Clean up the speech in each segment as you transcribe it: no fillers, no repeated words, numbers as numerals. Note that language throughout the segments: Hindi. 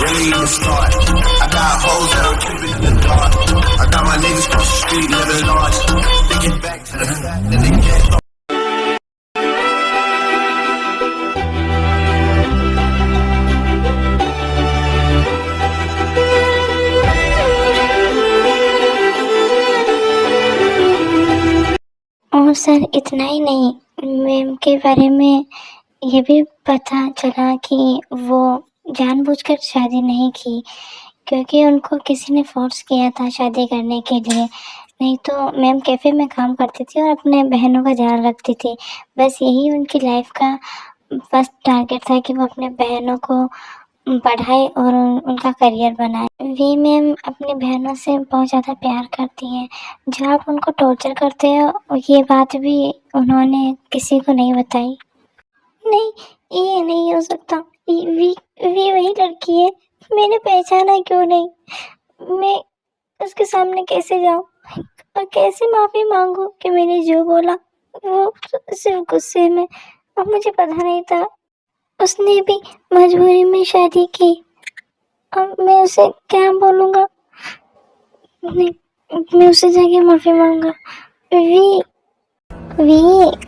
really even start. I got hoes that I'm keeping in the dark. I got my niggas cross the street living large. Thinking back to the fact that they can't. और सर इतना ही नहीं, मैम के बारे में ये भी पता चला कि वो जानबूझकर शादी नहीं की, क्योंकि उनको किसी ने फोर्स किया था शादी करने के लिए। नहीं तो मैम कैफ़े में काम करती थी और अपने बहनों का ध्यान रखती थी। बस यही उनकी लाइफ का फर्स्ट टारगेट था कि वो अपने बहनों को पढ़ाए और उनका करियर बनाए। वी मैम अपनी बहनों से बहुत ज़्यादा प्यार करती हैं। जो आप उनको टॉर्चर करते हो, ये बात भी उन्होंने किसी को नहीं बताई। नहीं, ये नहीं हो सकता। वी वही लड़की है, मैंने पहचाना क्यों नहीं? मैं उसके सामने कैसे जाऊँ और कैसे माफ़ी मांगूँ कि मैंने जो बोला वो सिर्फ गुस्से में, और मुझे पता नहीं था। उसने भी मजबूरी में शादी की। अब मैं उसे क्या बोलूँगा? नहीं, मैं उससे जाके माफ़ी मांगा। वी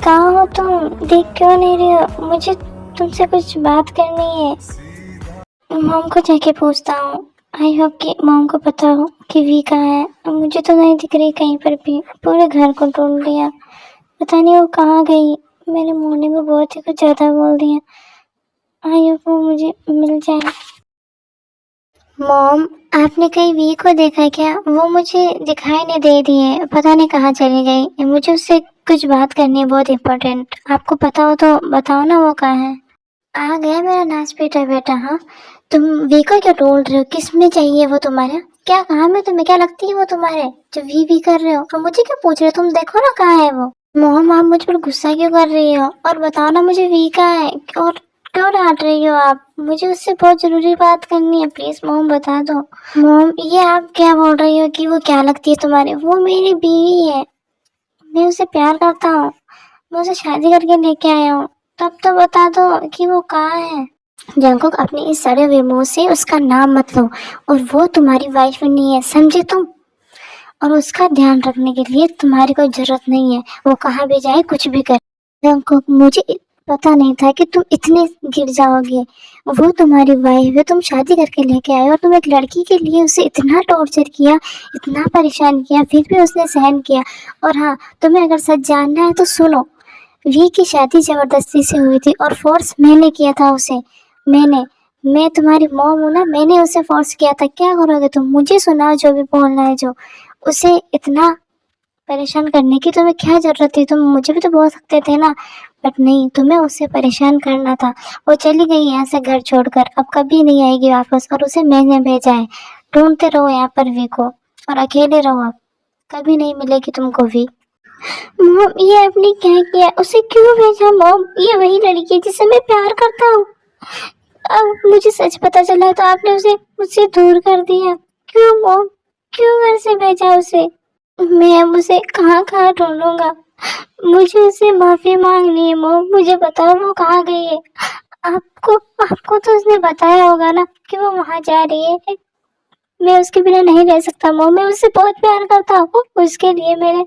कहाँ हो तुम? देख क्यों नहीं रहे हो? मुझे तुमसे कुछ बात करनी है। मॉम को जाके पूछता हूँ। आई होप कि मॉम को पता हो कि वी कहाँ है। मुझे तो नहीं दिख रही कहीं पर भी, पूरे घर को ढूंढ लिया, पता नहीं वो कहाँ गई। मैंने मॉर्निंग में बहुत ही कुछ ज़्यादा बोल दिया। आई होप वो मुझे मिल जाए। मॉम, आपने कहीं वी को देखा क्या? वो मुझे दिखाई नहीं दे रही है, पता नहीं कहाँ चली गई। मुझे उससे कुछ बात करनी है, बहुत इम्पोर्टेंट। आपको पता हो तो बताओ ना वो कहाँ है। आ गया मेरा नाच बेटा बेटा। हाँ, तुम वी को क्या ढूंढ रहे हो? किस में चाहिए वो तुम्हारा? क्या काम है तुम्हें? क्या लगती है वो तुम्हारे जो वी कर रहे हो? और मुझे क्या पूछ रहे हो? तुम देखो ना कहाँ है वो। मॉम, आप मुझ पर गुस्सा क्यों कर रही हो? और बताओ ना मुझे वी कहाँ है, और क्यों डांट रही हो आप? मुझे उससे बहुत जरूरी बात करनी है, प्लीज मॉम बता दो। मॉम, ये आप क्या बोल रही हो कि वो क्या लगती है तुम्हारे? वो मेरी बीवी है, मैं उसे प्यार करता हूँ, मैं उसे शादी करके लेके आया हूँ। तब तो बता दो कि वो कहाँ है। जंकुक, अपने इस सड़े हुए मुंह से उसका नाम मत लो, और वो तुम्हारी वाइफ नहीं है, समझे तुम? और उसका ध्यान रखने के लिए तुम्हारी कोई जरूरत नहीं है। वो कहाँ भी जाए, कुछ भी करे। जंकुक, मुझे पता नहीं था कि तुम इतने गिर जाओगे। वो तुम्हारी वाइफ है, तुम शादी करके लेके आए और तुम एक लड़की के लिए उसे इतना टॉर्चर किया, इतना परेशान किया, फिर भी उसने सहन किया। और हाँ, तुम्हें अगर सच जानना है तो सुनो, वी की शादी जबरदस्ती से हुई थी और फोर्स मैंने किया था उसे। मैं तुम्हारी मॉम हूँ ना, मैंने उसे फोर्स किया था। क्या करोगे तुम? मुझे सुनाओ जो भी बोलना है। जो उसे इतना परेशान करने की तुम्हें क्या जरूरत थी? तुम मुझे भी तो बोल सकते थे ना, बट नहीं, तुम्हें उससे परेशान करना था। वो चली गई यहाँ से घर छोड़कर, अब कभी नहीं आएगी वापस, और उसे मैंने भेजा है। ढूंढते रहो यहाँ पर वी को, और अकेले रहो, अब कभी नहीं मिलेगी तुमको वी। मॉम, ये आपने क्या किया? उसे क्यों भेजा मॉम? ये वही लड़की है जिससे मैं प्यार करता हूँ। अब मुझे सच पता चला तो आपने उसे मुझसे दूर कर दिया। क्यों मॉम? क्यों घर से भेजा उसे? मैं अब उसे कहाँ कहाँ ढूंढूंगा? मुझे उससे माफी मांगनी है मॉम, मुझे बताओ वो कहाँ गई है। आपको आपको तो उसने बताया होगा ना कि वो वहाँ जा रही है। मैं उसके बिना नहीं रह सकता मॉम, मैं उससे बहुत प्यार करता हूँ। उसके लिए मैंने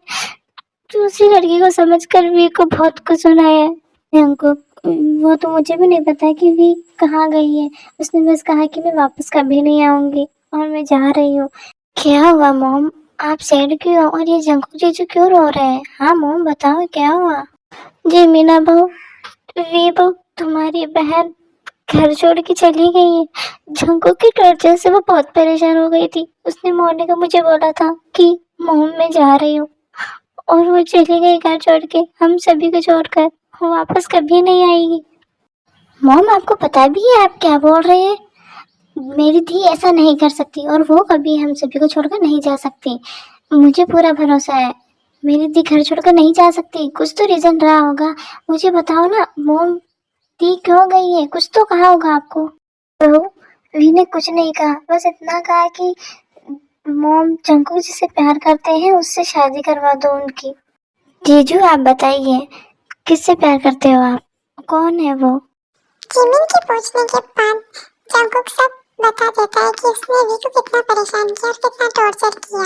दूसरी लड़की को समझकर वी को बहुत कुछ सुनाया है। हमको वो तो मुझे भी नहीं पता कि वी कहाँ गई है। उसने बस कहा कि मैं वापस कभी नहीं आऊंगी और मैं जा रही हूँ। क्या हुआ मॉम? आप सैड क्यों हो? और ये जंकुक जीजू क्यों रो रहे हैं? हाँ मॉम, बताओ क्या हुआ? जी मीना बहू, वी बहू, तुम्हारी बहन घर छोड़ के चली गई है। जंकुक की टॉर्चर से वो बहुत परेशान हो गई थी। उसने मॉर्निंग को मुझे बोला था कि मॉम मैं जा रही हूँ, और वो चली गई घर छोड़ के, हम सभी को छोड़कर। वो वापस कभी नहीं आएगी। मॉम, आपको पता भी है आप क्या बोल रहे हैं? मेरी धी ऐसा नहीं कर सकती, और वो कभी हम सभी को छोड़कर नहीं जा सकती। मुझे पूरा भरोसा है, मेरी धी घर छोड़कर नहीं जा सकती। कुछ तो रीजन रहा होगा, मुझे बताओ ना मॉम, दी क्यों गई है? कुछ तो कहा होगा आपको। बहू, वी ने कुछ नहीं कहा, बस इतना कहा कि मॉम जंकू जिससे प्यार करते हैं उससे शादी करवा दो उनकी। जीजू आप बताइए, किससे प्यार करते हो आप? कौन है वो? जिमिन के पूछने के बाद जंकुक सब बता देता है कि उसने वी को कितना परेशान किया और कितना टॉर्चर किया,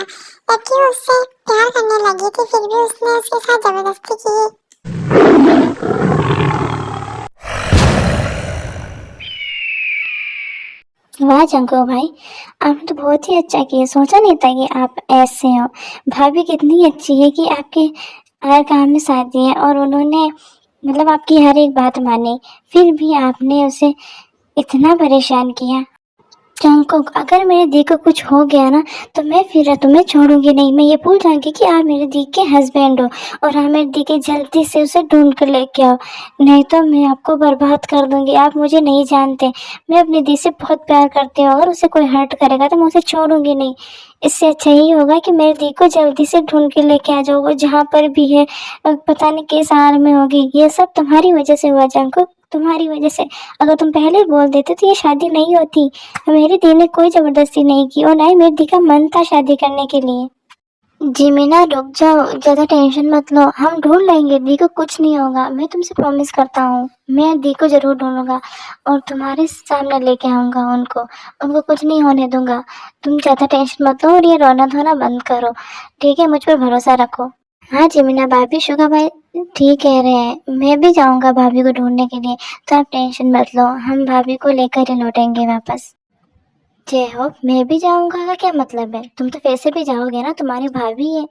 जबकि वो उससे प्यार करने लगी थी फिर भी उसने उसके साथ जबरदस्ती की। वाह जंको भाई, आपने तो बहुत ही अच्छा किया। सोचा नहीं था कि आप ऐसे हो। भाभी कितनी अच्छी है कि आपके हर काम में साथ दिया और उन्होंने मतलब आपकी हर एक बात मानी, फिर भी आपने उसे इतना परेशान किया। जंकुक, अगर मेरे दी को कुछ हो गया ना तो मैं फिर तुम्हें छोड़ूंगी नहीं। मैं ये भूल जाऊंगी कि आप मेरे दी के हस्बैंड हो और आप मेरे दी के जल्दी से उसे ढूंढ कर लेके आओ, नहीं तो मैं आपको बर्बाद कर दूंगी। आप मुझे नहीं जानते, मैं अपनी दी से बहुत प्यार करती हूँ। अगर उसे कोई हर्ट करेगा तो मैं उसे छोड़ूंगी नहीं। इससे अच्छा यही होगा कि मेरे दी को जल्दी से ढूंढ के लेके आ जाओ, वो जहाँ पर भी है। पता नहीं किस हाल में होगी। ये सब तुम्हारी वजह से हुआ जंकुक, तुम्हारी वजह से। अगर तुम पहले बोल देते तो ये शादी नहीं होती। मेरी दी ने कोई जबरदस्ती नहीं की और ना ही मेरी दी का मन था शादी करने के लिए। जी मीना रुक जाओ, ज्यादा टेंशन मत लो, हम ढूंढ लेंगे। दी को कुछ नहीं होगा, मैं तुमसे प्रॉमिस करता हूँ। मैं दी को जरूर ढूंढूंगा और तुम्हारे सामने लेके आऊंगा उनको। उनको कुछ नहीं होने दूंगा। तुम ज्यादा टेंशन मत लो और ये रोना धोना बंद करो, ठीक है? मुझ पर भरोसा रखो। हाँ जिमिना भाभी, शुगा भाई ठीक कह रहे हैं। मैं भी जाऊंगा भाभी को ढूंढने के लिए, तो आप टेंशन मत लो, हम भाभी को लेकर ही लौटेंगे वापस। जय हो, मैं भी जाऊंगा का क्या मतलब है? तुम तो वैसे भी जाओगे ना, तुम्हारी भाभी है,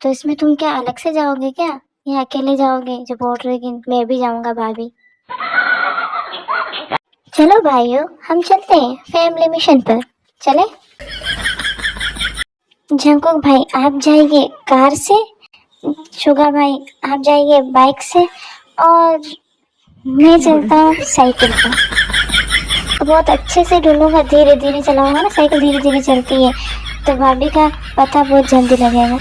तो इसमें तुम क्या अलग से जाओगे क्या, या अकेले जाओगे जो बोल रहे हो कि मैं भी जाऊंगा भाभी? चलो भाइयों, हम चलते हैं फैमिली मिशन पर। चले? जंकुक भाई आप जाइए कार से, शुगा भाई आप जाइए बाइक से, और मैं चलता हूँ साइकिल पर। तो बहुत अच्छे से ढूंढूंगा, धीरे धीरे चलाऊंगा ना, साइकिल धीरे धीरे चलती है तो भाभी का पता बहुत जल्दी लगेगा।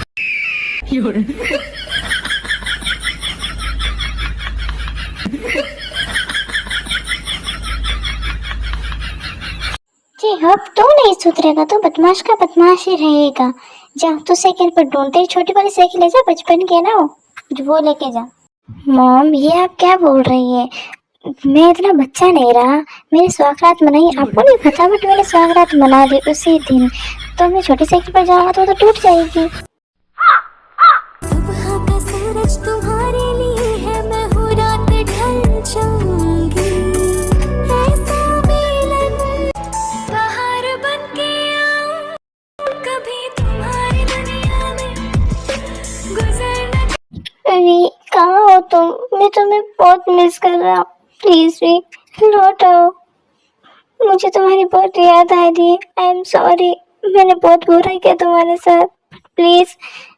जी अब तो नहीं सुधरेगा तो बदमाश का बदमाश ही रहेगा। जा तो साइकिल पर ढूंढते, छोटी वाली साइकिल है, जा बचपन की है ना वो लेके जा। मॉम ये आप क्या बोल रही है? मैं इतना बच्चा नहीं रहा। मेरी स्वागरात मनाई आपको नहीं पता, बट मैंने स्वागरात मना ली उसी दिन। तो मैं छोटी साइकिल पर जाऊंगा तो वो तो टूट जाएगी। सुबह का सूरज तुम्हारे लिए है, मैं हूँ रात ढल जाऊंगी। ऐसा मिलन बाहर बन के आऊं, कभी तुम्हारी दुनिया में गुजरना। वी कहाँ हो तुम? मैं तुम्हें बहुत मिस कर रहा हूँ। प्लीज वी लौट आओ, मुझे तुम्हारी बहुत याद आ रही है। आई एम सॉरी, मैंने बहुत बुरा किया तुम्हारे साथ, प्लीज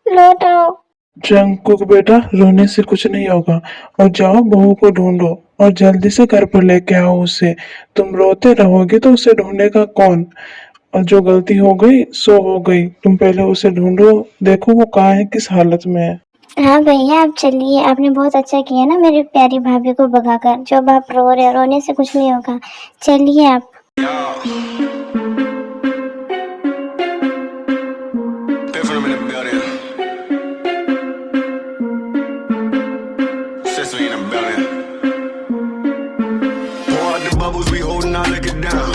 लौट आओ। जंकुक बेटा, रोने से कुछ नहीं होगा। और जाओ बहू को ढूंढो और जल्दी से घर पर लेके आओ उसे। तुम रोते रहोगे तो उसे ढूंढेगा कौन? और जो गलती हो गई सो हो गई, तुम पहले उसे ढूंढो, देखो वो कहाँ है, किस हालत में है। हाँ भैया आप चलिए, आपने बहुत अच्छा किया ना मेरी प्यारी भाभी को भगाकर। जब आप रो रहे हो, रोने से कुछ नहीं होगा, चलिए आप। Different in the building. Sesame in the building. Pour out the bubbles, we holding our liquor down.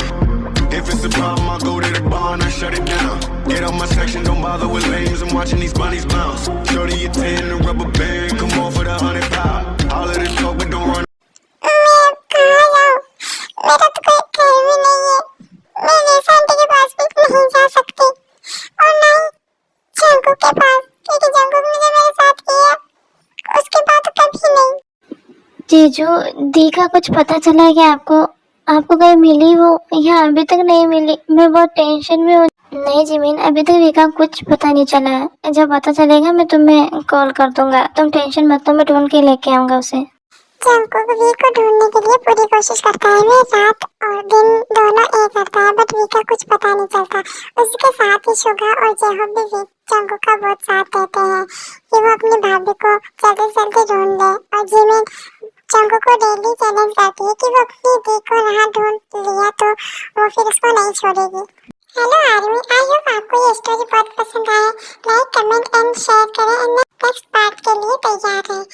If it's a problem, I go to the bar and I shut it down. Get on my section, don't bother with lames. I'm watching these bunnies bounce. Shorty, you 10, the rubber band. Come on for the 100 pound. All of the dope, but don't run. मैं कहाँ जाऊँ? मेरा तो कोई घर भी नहीं है। मैं वैसा आंटी के पास भी नहीं जा सकती और ना ही जंकुक के पास, क्योंकि जंकुक ने जो मेरे साथ किया उसके बाद तो कभी नहीं। जीजू दी का कुछ पता चला क्या आपको? आपको कहीं मिली वो या अभी तक नहीं मिली? मैं बहुत टेंशन में हूँ। नहीं जिमीन, अभी तक दी का कुछ पता नहीं चला है। जब पता चलेगा मैं तुम्हें कॉल कर दूंगा, तुम टेंशन मत लो, मैं ढूंढ के लेके आऊंगा उसे। जंकुक वी को ढूंढने के लिए पूरी कोशिश करता है, मैं रात और दिन दोनों एक करता है, बट वी का कुछ पता नहीं चलता। उसके साथ ही शुगा और जेहोब भी जंकुक का बहुत साथ देते हैं कि वो अपनी भाभी को जल्दी से जल्दी ढूंढ ले। और जिमिन जंकुक को डेली चैलेंज करती है कि वो अपनी दी को यहाँ ढूंढ लिया तो वो फिर उसको नहीं छोड़ेगी। हेलो आर्मी, आई होप आपको ये स्टोरी बहुत पसंद आए। लाइक कमेंट एंड शेयर करें एंड नेक्स्ट पार्ट के लिए तैयार है।